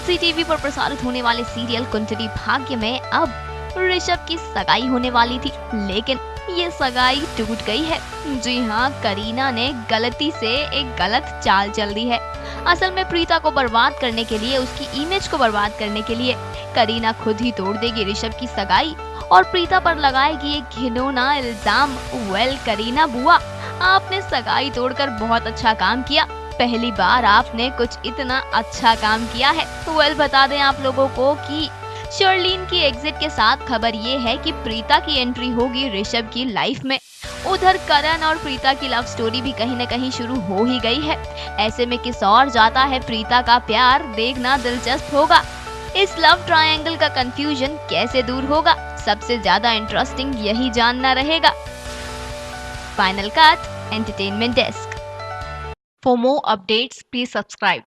जी TV पर प्रसारित होने वाले सीरियल कुंडली भाग्य में अब ऋषभ की सगाई होने वाली थी, लेकिन ये सगाई टूट गई है। जी हाँ, करीना ने गलती से एक गलत चाल चल दी है। असल में प्रीता को बर्बाद करने के लिए, उसकी इमेज को बर्बाद करने के लिए करीना खुद ही तोड़ देगी ऋषभ की सगाई और प्रीता पर लगाएगी एक घिनौना इल्जाम। वेल करीना बुआ, आपने सगाई तोड़कर बहुत अच्छा काम किया। पहली बार आपने कुछ इतना अच्छा काम किया है। वेल बता दें आप लोगों को कि शर्लीन की एग्जिट के साथ खबर ये है कि प्रीता की एंट्री होगी ऋषभ की लाइफ में। उधर करण और प्रीता की लव स्टोरी भी कहीं न कहीं शुरू हो ही गई है। ऐसे में किस और जाता है प्रीता का प्यार, देखना दिलचस्प होगा। इस लव ट्रायंगल का कंफ्यूजन कैसे दूर होगा, सबसे ज्यादा इंटरेस्टिंग यही जानना रहेगा। Final cut entertainment desk. For more updates, please subscribe.